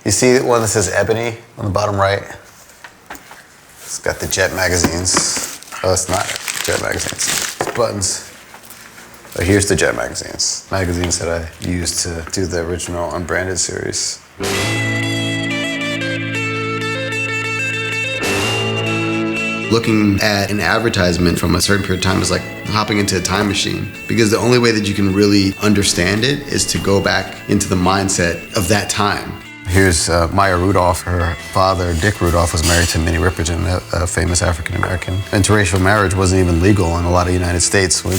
You see the one that says Ebony on the bottom right? It's got the Jet magazines. Oh, it's not Jet magazines. It's buttons. Oh, here's the Jet magazines. Magazines that I used to do the original Unbranded series. Looking at an advertisement from a certain period of time is like hopping into a time machine, because the only way that you can really understand it is to go back into the mindset of that time. Here's Maya Rudolph. Her father, Dick Rudolph, was married to Minnie Riperton, a famous African-American. Interracial marriage wasn't even legal in a lot of United States when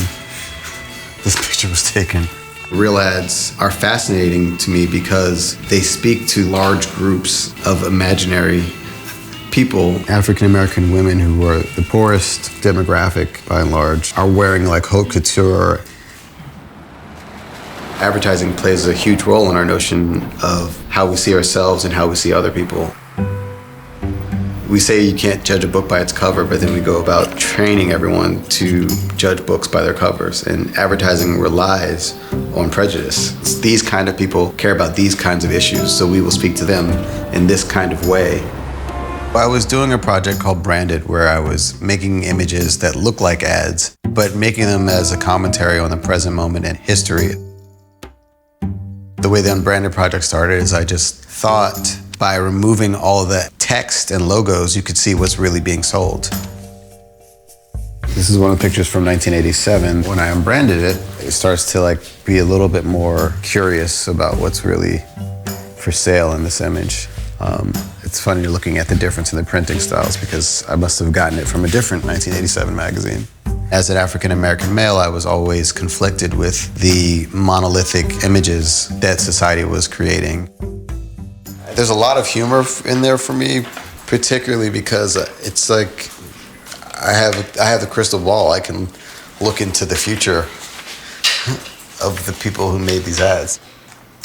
this picture was taken. Real ads are fascinating to me because they speak to large groups of imaginary people. African-American women who were the poorest demographic, by and large, are wearing like haute couture. Advertising plays a huge role in our notion of how we see ourselves and how we see other people. We say you can't judge a book by its cover, but then we go about training everyone to judge books by their covers. And advertising relies on prejudice. These kind of people care about these kinds of issues, so we will speak to them in this kind of way. I was doing a project called Branded where I was making images that look like ads, but making them as a commentary on the present moment and history. The way the Unbranded project started is I just thought by removing all the text and logos, you could see what's really being sold. This is one of the pictures from 1987. When I unbranded it, it starts to like be a little bit more curious about what's really for sale in this image. It's funny looking at the difference in the printing styles because I must have gotten it from a different 1987 magazine. As an African-American male, I was always conflicted with the monolithic images that society was creating. There's a lot of humor in there for me, particularly because it's like I have the crystal ball. I can look into the future of the people who made these ads.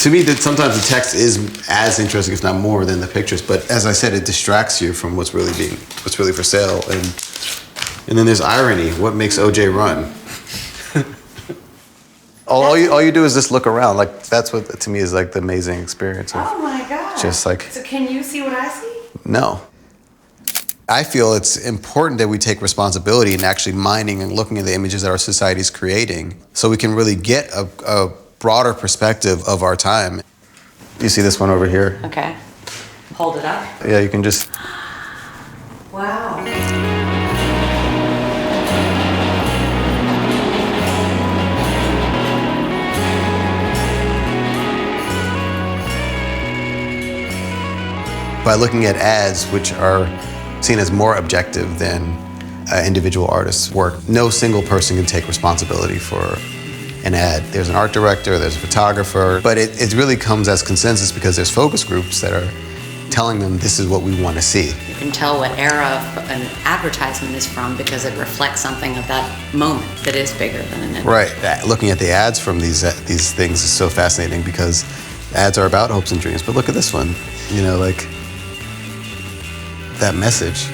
To me, that sometimes the text is as interesting, if not more, than the pictures. But as I said, it distracts you from what's really for sale. And then there's irony. What makes OJ run? all you do is just look around. Like that's what to me is like the amazing experience. Oh my God! Just like. So can you see what I see? No. I feel it's important that we take responsibility in actually mining and looking at the images that our society is creating, so we can really get a broader perspective of our time. You see this one over here? Okay. Hold it up. Yeah, you can just... Wow. By looking at ads, which are seen as more objective than individual artists' work, no single person can take responsibility for an ad. There's an art director, there's a photographer, but it really comes as consensus because there's focus groups that are telling them this is what we want to see. You can tell what era an advertisement is from because it reflects something of that moment that is bigger than an ad. Right. Looking at the ads from these things is so fascinating because ads are about hopes and dreams. But look at this one, you know, like that message.